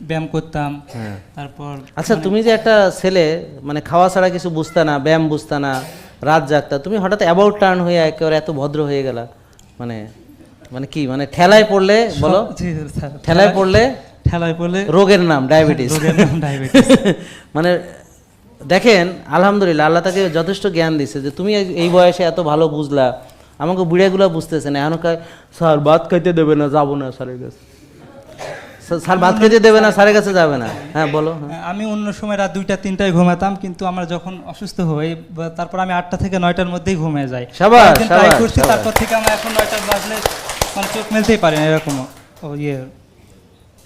ব্যায়াম করতাম। হ্যাঁ। তারপর আচ্ছা, তুমি যে একটা ছেলে মানে খাওয়া ছাড়া কিছু বুঝতা না, ব্যায়াম বুঝতা না, রাত জাগতা, তুমি হঠাৎ অ্যাবাউট টার্ন হয়ে একেবারে এত ভদ্র হয়ে গেলা, মানে মানে কি মানে ঠেলায় পড়লে বলো, জি স্যার, ঠেলায় পড়লে ঠেলায় পড়লে রোগের নাম ডায়াবেটিস। রোগের নাম ডায়াবেটিস। মানে দেখেন আলহামদুলিল্লাহ আল্লাহ তাকে যথেষ্ট জ্ঞান দিচ্ছে যে তুমি এই বয়সে এত ভালো বুঝলা, আমাকে বুড়িয়াগুলো বুঝতেছে না, এখন কয় স্যার ভাত খাইতে দেবে না, যাবো না স্যারের কাছে, স্যার ভাত খাইতে দেবে না, স্যারের কাছে যাবে না। হ্যাঁ বলো। আমি অন্য সময় রাত 2টা-3টায় ঘুমাতাম, কিন্তু আমরা যখন অসুস্থ হই তারপর আমি 8টা থেকে 9টার মধ্যেই ঘুমিয়ে যাই। শাবাশ, ট্রাই শাবাশ, করছি, শাবাশ। তারপর থেকে আমরা এখন 9টা বাজলে মানে চোখ মেলতেই পারি না, এরকম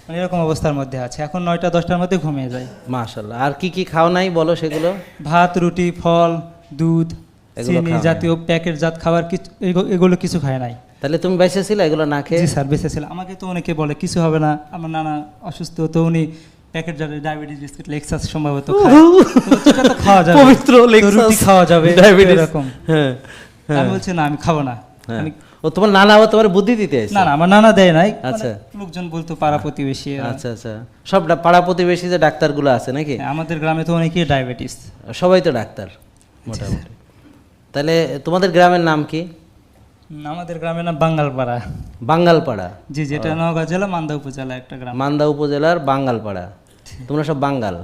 মানে এরকম অবস্থার মধ্যে আছে। এখন 9টা-10টার মধ্যে ঘুমিয়ে যাই। মাশাআল্লাহ। আর কি কি খাও নাই বলো সেগুলো? ভাত, রুটি, ফল, দুধ, এগুলো চিনি খাও নাই? জাতীয় প্যাকেটজাত খাবার কিছু এগুলো কিছু খায় নাই। তাহলে তুমি বেঁচে ছিলে এগুলো না খেয়ে? জি স্যার, বেঁচে ছিল। আমাকে তো অনেকে বলে কিছু হবে না, আমার নানা অসুস্থ, তো উনি প্যাকেট জাতীয় ডায়াবেটিস বিস্কিট, লেক্সাস সম্ভবত খায়, তো সেটা তো খাওয়া যাবে, পবিত্র তো লেক্সাস, রুটি খাওয়া যাবে, ডায়াবেটিস। এরকম। হ্যাঁ, হ্যাঁ। আমি বলছি না, আমি খাবো না। হ্যাঁ। আমি ও তোমার নানা ও তোমার বুদ্ধি দিতে এসেছে? না না, আমার নানা দেয় নাই, আচ্ছা। মানে লোকজন বলতো পাড়া প্রতিবেশী এরা। আচ্ছা আচ্ছা, সব পাড়া প্রতিবেশী যে ডাক্তারগুলো আছে নাকি? হ্যাঁ, আমাদের গ্রামে তো অনেকেই ডায়াবেটিস। সবাই তো ডাক্তার মোটামুটি। তাহলে তোমাদের গ্রামের নাম কি? আমাদের গ্রামের নাম বাঙ্গালপাড়া। বাঙ্গালপাড়া? জি, যেটা নওগাঁ জেলা মান্দা উপজেলা একটা গ্রাম। মান্দা উপজেলার বাঙ্গালপাড়া। তোমরা সব বাঙ্গাল,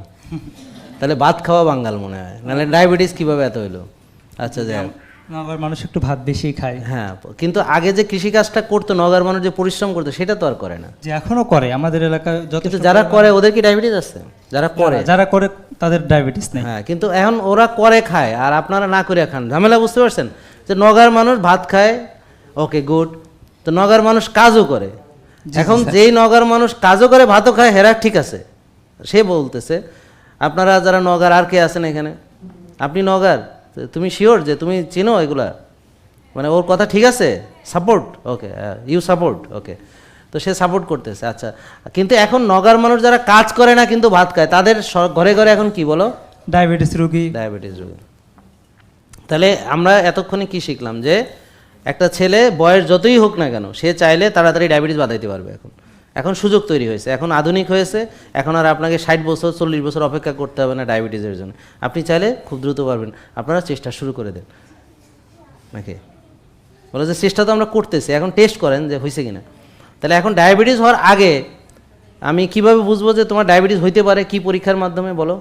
তাহলে ভাত খাওয়া বাঙ্গাল মনে হয়, নাহলে ডায়াবেটিস কিভাবে এত হইলো? আচ্ছা যাই হোক। নওগাঁর মানুষ একটু ভাত বেশি খায়। হ্যাঁ, কিন্তু আগে যে কৃষিকাজটা করতো নগর মানুষ, যে পরিশ্রম করতো, সেটা তো আর করে না। যে এখনো করে আমাদের এলাকায়, যত কিন্তু যারা করে ওদের কি ডায়াবেটিস আছে? যারা করে, যারা করে তাদের ডায়াবেটিস নেই। হ্যাঁ, কিন্তু এখন ওরা করে খায় আর আপনারা না করে খান, ঝামেলা বুঝতে পারছেন? যে নগর মানুষ ভাত খায়, ওকে গুড, তো নগর মানুষ কাজও করে। এখন যেই নগর মানুষ কাজও করে ভাতও খায়, হেরা ঠিক আছে, সে বলতেছে আপনারা যারা নগর, আর কে আছেন এখানে? আপনি নগর, তুমি শিওর যে তুমি চিনো এগুলা? মানে ওর কথা ঠিক আছে, সাপোর্ট, ওকে, ইউ সাপোর্ট, ওকে, তো সে সাপোর্ট করতেছে। আচ্ছা, কিন্তু এখন নগর মানুষ যারা কাজ করে না কিন্তু ভাত খায়, তাদের ঘরে ঘরে এখন কি বলো? ডায়াবেটিস রোগী। ডায়াবেটিস রোগী। তাহলে আমরা এতক্ষণে কি শিখলাম? যে একটা ছেলে বয়স যতই হোক না কেন, সে চাইলে তাড়াতাড়ি ডায়াবেটিস বাঁধাইতে পারবে। এখন সুযোগ তৈরি হয়েছে, এখন আধুনিক হয়েছে, এখন আর আপনাকে 60 বছর 40 বছর অপেক্ষা করতে হবে না ডায়াবেটিসের জন্য। আপনি চাইলে খুব দ্রুত পারবেন। আপনারা চেষ্টা শুরু করে দেন নাকি? বলো যে চেষ্টা তো আমরা করতেছি, এখন টেস্ট করেন যে হয়েছে কিনা। তাহলে এখন ডায়াবেটিস হওয়ার আগে আমি কিভাবে বুঝবো যে তোমার ডায়াবেটিস হইতে পারে? কি পরীক্ষার মাধ্যমে বলো?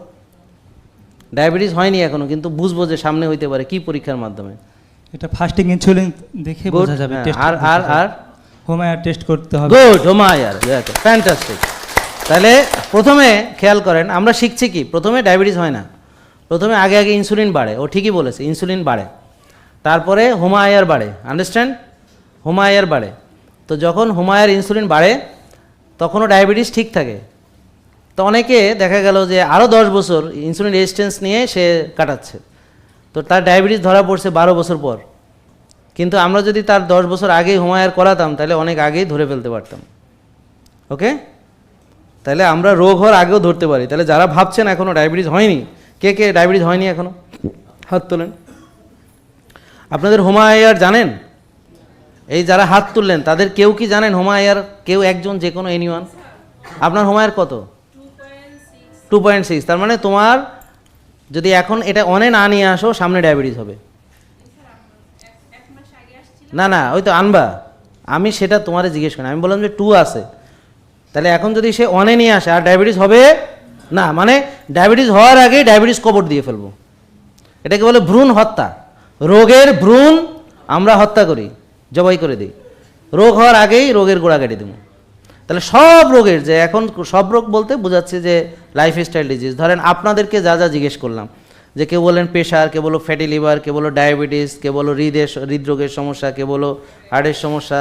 ডায়াবেটিস হয়নি এখনো, কিন্তু বুঝবো যে সামনে হইতে পারে, কি পরীক্ষার মাধ্যমে? এটা ফাস্টিং ইনসুলিন দেখে বোঝা যাবে। আর আর আর হোমায়ার টেস্ট করতে হবে। Good, HOMA-IR, fantastic. তাহলে প্রথমে খেয়াল করেন, আমরা শিখছি কি, প্রথমে ডায়াবেটিস হয় না, প্রথমে আগে আগে ইনসুলিন বাড়ে। ও ঠিকই বলেছে, ইনসুলিন বাড়ে, তারপরে হোমায়ার বাড়ে। আন্ডারস্ট্যান্ড? হোমায়ার বাড়ে। তো যখন হোমায়ার ইনসুলিন বাড়ে তখনও ডায়াবেটিস ঠিক থাকে। তো অনেকে দেখা গেল যে আরও 10 বছর ইনসুলিন রেজিস্ট্যান্স নিয়ে সে কাটাচ্ছে, তো তার ডায়াবেটিস ধরা পড়ছে 12 বছর পর। কিন্তু আমরা যদি তার 10 বছর আগেই হোমায়ার করাতাম, তাহলে অনেক আগেই ধরে ফেলতে পারতাম। ওকে, তাহলে আমরা রোগ হওয়ার আগেও ধরতে পারি। তাহলে যারা ভাবছেন এখনও ডায়াবেটিস হয়নি, কে কে ডায়াবেটিস হয়নি এখনও? হাত তোলেন। আপনাদের হোমায়ার জানেন? এই যারা হাত তুললেন তাদের কেউ কি জানেন হোমায়ার? কেউ একজন, যে কোনো এনিওয়ান? আপনার হোমায়ার কত? 2.6। তার মানে তোমার যদি এখন এটা অনে না নিয়ে আসো, সামনে ডায়াবেটিস হবে। না না, ওই তো আনবা, আমি সেটা তোমারে জিজ্ঞেস করি। আমি বললাম যে 2 আছে, তাহলে এখন যদি সে অনে নিয়ে আসে আর ডায়াবেটিস হবে না, মানে ডায়াবেটিস হওয়ার আগেই ডায়াবেটিস কবর দিয়ে ফেলবো। এটাকে বলে ভ্রূণ হত্যা। রোগের ভ্রূণ আমরা হত্যা করি, জবাই করে দিই। রোগ হওয়ার আগেই রোগের গোড়া কেটে দেবো। তাহলে সব রোগের, যে এখন সব রোগ বলতে বোঝাচ্ছে যে লাইফস্টাইল ডিজিজ, ধরেন আপনাদেরকে যা যা জিজ্ঞেস করলাম, যে কেউ বলেন প্রেশার, কে বলো ফ্যাটি লিভার, কে বলো ডায়াবেটিস, কে বলো হৃদরোগের সমস্যা, কে বলো হার্টের সমস্যা,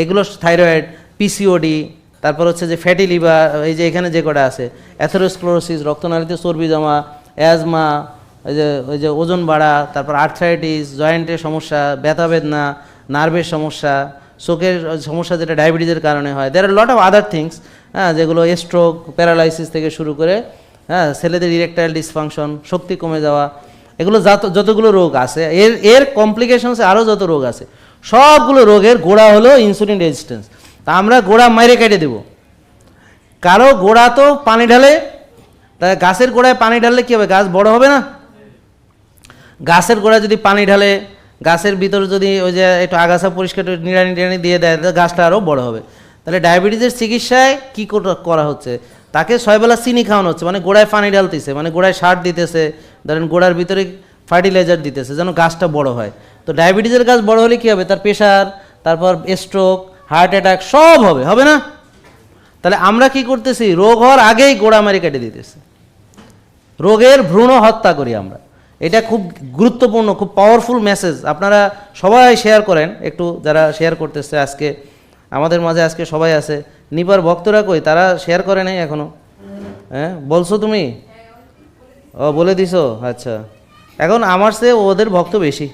এগুলো থাইরয়েড, পিসিওডি, তারপর হচ্ছে যে ফ্যাটি লিভার, এই যে এখানে যে কটা আছে, অ্যাথেরোস্ক্লেরোসিস, রক্তনালীতে চর্বি জমা, অ্যাজমা, ওই যে ওজন বাড়া, তারপর আর্থ্রাইটিস, জয়েন্টের সমস্যা, ব্যথা বেদনা, নার্ভের সমস্যা, চোখের সমস্যা যেটা ডায়াবেটিসের কারণে হয়। দেয়ার আর লট অফ আদার থিংস, হ্যাঁ, যেগুলো স্ট্রোক, প্যারালাইসিস থেকে শুরু করে, হ্যাঁ, ছেলেদের ইরেকটাইল ডিসফাংশন, শক্তি কমে যাওয়া, এগুলো যতগুলো রোগ আছে, এর কমপ্লিকেশনসে আরও যত রোগ আছে, সবগুলো রোগের গোড়া হলো ইনসুলিন রেজিস্ট্যান্স। তা আমরা গোড়া মাইরে কেটে দেবো। কারো গোড়া তো পানি ঢালে, তাই গাছের গোড়ায় পানি ঢাললে কী হবে, গাছ বড় হবে না? গাছের গোড়ায় যদি পানি ঢালে, গাছের ভিতরে যদি ওই যে একটু আগাছা পরিষ্কার নিড়ানি টিড়ানি দিয়ে দেয়, তাহলে গাছটা আরও বড় হবে। তাহলে ডায়াবেটিসের চিকিৎসায় কী করা হচ্ছে, তাকে 6 বেলা চিনি খাওয়ানো হচ্ছে, মানে গোড়ায় পানি ঢালতেছে, মানে গোড়ায় সার দিতেছে, ধরেন গোড়ার ভিতরে ফার্টিলাইজার দিতেছে যেন গাছটা বড় হয়। তো ডায়াবেটিসের গাছ বড় হলে কী হবে, তার প্রেশার, তারপর স্ট্রোক, হার্ট অ্যাটাক সব হবে না? তাহলে আমরা কি করতেছি, রোগ হওয়ার আগেই গোড়া মারি কেটে দিতেছি, রোগের ভ্রূণ হত্যা করি আমরা। এটা খুব গুরুত্বপূর্ণ, খুব পাওয়ারফুল মেসেজ। আপনারা সবাই শেয়ার করেন একটু, যারা শেয়ার করতেছে আজকে আমাদের মাঝে, আজকে সবাই আছে। নিপার ভক্তরা কই, তারা শেয়ার করে নাই এখনো? হ্যাঁ বলছো তুমি? ও বলে দিছো, আচ্ছা। এখন আমার চেয়ে ওদের ভক্ত বেশি,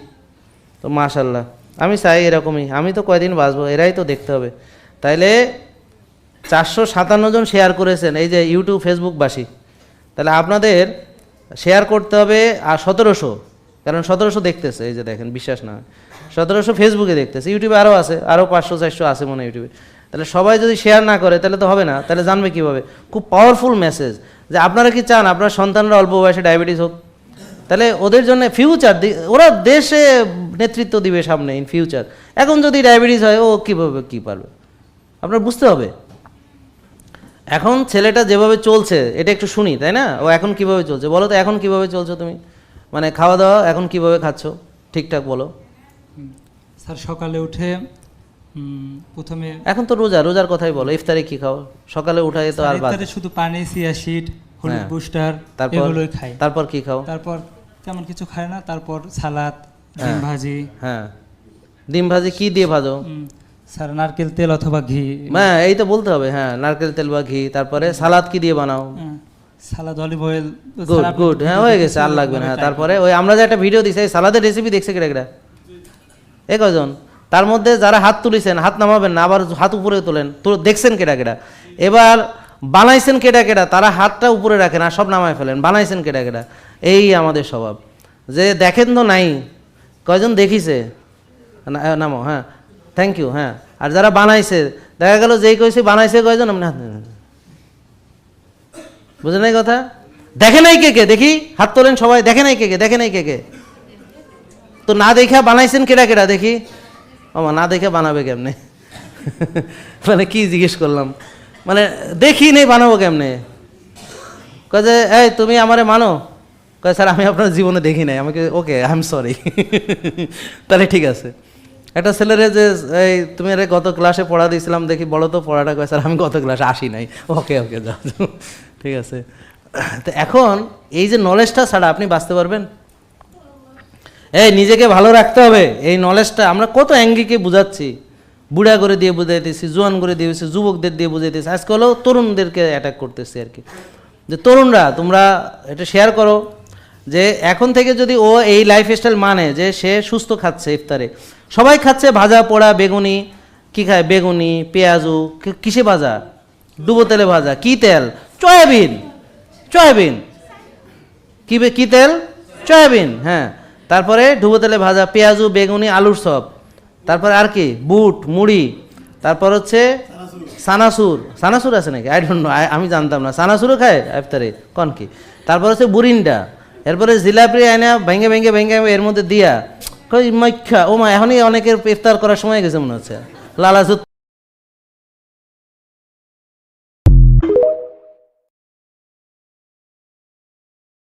তো মাশাল্লাহ। আমি চাই এরকমই, আমি তো কয়দিন বাঁচবো, এরাই তো দেখতে হবে। তাইলে 457 জন শেয়ার করেছেন, এই যে ইউটিউব ফেসবুকবাসী। তাহলে আপনাদের শেয়ার করতে হবে আর 1700, কারণ 1700 দেখতেছে, এই যে দেখেন, বিশ্বাস না হয় 1700 ফেসবুকে দেখতেছে, ইউটিউবে আরও আছে, আরও 500-400 আছে মনে হয় ইউটিউবে। তাহলে সবাই যদি শেয়ার না করে তাহলে তো হবে না, তাহলে জানবে কীভাবে? খুব পাওয়ারফুল মেসেজ যে আপনারা কি চান আপনার সন্তানরা অল্প বয়সে ডায়াবেটিস হোক? তাহলে ওদের জন্য ফিউচার, ওরা দেশে নেতৃত্ব দিবে সামনে ইন ফিউচার। এখন যদি ডায়াবেটিস হয়, ও কীভাবে কী পারবে? আপনার বুঝতে হবে। এখন ছেলেটা যেভাবে চলছে এটা একটু শুনি, তাই না? ও এখন কিভাবে চলছে বলো তো, এখন কিভাবে চলছো তুমি, মানে খাওয়া দাওয়া এখন কিভাবে খাচ্ছ ঠিকঠাক বলো? স্যার সকালে উঠে প্রথমে, এখন তো রোজার কথাই বলো, ইফতারে কি খাও? সকালে উঠাই তো আর ইফতারে শুধু পানি, চিয়া সিড, হলুদ বুস্টার, তারপর এগুলোই খাই। তারপর কি খাও? তারপর তেমন কিছু খাই না। তারপর সালাদ, ডিম ভাজি। হ্যাঁ, ডিম ভাজি কি দিয়ে ভাজো? স্যার নারকেল তেল অথবা ঘি। হ্যাঁ এই তো বলতে হবে, হ্যাঁ নারকেল তেল বা ঘি। তারপরে সালাদ কি দিয়ে বানাও? সালাদ অলিভ অয়েল। গুড, হ্যাঁ হয়ে গেছে, আর লাগবে না। হ্যাঁ তারপরে ওই আমরা যে একটা ভিডিও দিছি, এই সালাদের রেসিপি দেখছে কেটা এ কয়জন? তার মধ্যে যারা হাত তুলেছেন হাত নামাবেন না, আবার হাত উপরে তোলেন, তো দেখছেন কেটা। এবার বানাইছেন কেটা, তারা হাতটা উপরে রাখেন আর সব নামায় ফেলেন। বানাইছেন কেটা, এই আমাদের স্বভাব। যে দেখেন তো নাই, কয়জন দেখিছে? নামো, হ্যাঁ থ্যাংক ইউ। হ্যাঁ, আর যারা বানাইছে দেখা গেল যেই কইছে বানাইছে কয়জন, আপনি হাত বুঝে নাই কথা? দেখে নাই কে দেখি হাত তোলেন সবাই, দেখে নাই কে তো না দেখা বানাইছেন কেটা দেখি। মামা না দেখে বানাবে কেমনে? মানে কি জিজ্ঞেস করলাম, মানে দেখি নেই বানাবো কেমনে? কয় যে এই তুমি আমারে মানো? কয় স্যার আমি আপনার জীবনে দেখি নাই। আমাকে ওকে আই এম সরি। তাহলে ঠিক আছে। একটা ছেলেরে যে এই তুমি আরে গত ক্লাসে পড়া দিয়েছিলাম দেখি, বলো তো পড়াটা। কয় স্যার আমি গত ক্লাসে আসি নাই। ওকে যাও, ঠিক আছে। তো এখন এই যে নলেজটা ছাড়া আপনি বাঁচতে পারবেন? এই নিজেকে ভালো রাখতে হবে, এই নলেজটা আমরা কত অ্যাঙ্গিকে বুঝাচ্ছি, বুড়া করে দিয়ে বুঝাইতেছি, জোয়ান করে দিয়েছি, যুবকদের দিয়ে বুঝাইতেছি, আজকে হলেও তরুণদেরকে অ্যাটাক করতেছি আর কি। যে তরুণরা তোমরা এটা শেয়ার করো যে এখন থেকে যদি ও এই লাইফস্টাইল মানে যে সে সুস্থ খাচ্ছে, ইফতারে সবাই খাচ্ছে ভাজা পোড়া, বেগুনি কি খায়, বেগুনি পেঁয়াজু, কিসে ভাজা? ডুবো তেলে ভাজা। কি তেল? সয়াবিন। কি তেল? সয়াবিন। হ্যাঁ, তারপরে ডুবো তেলে ভাজা, পেঁয়াজু, বেগুনি, আলুর চপ, তারপরে আর কি বুট মুড়ি, তারপর হচ্ছে সানাসুর আছে নাকি? আই ডোন্ট নো, আমি জানতাম না। সানাসুরও খায় ইফতারে কন কি? তারপর হচ্ছে বুরিন্ডা, এরপরে জিলাপি আয়না ভেঙে এর মধ্যে দিয়া কই মাইখা। ও মা, এখনই অনেকের ইফতার করার সময় গেছে মনে হচ্ছে, লালাজুত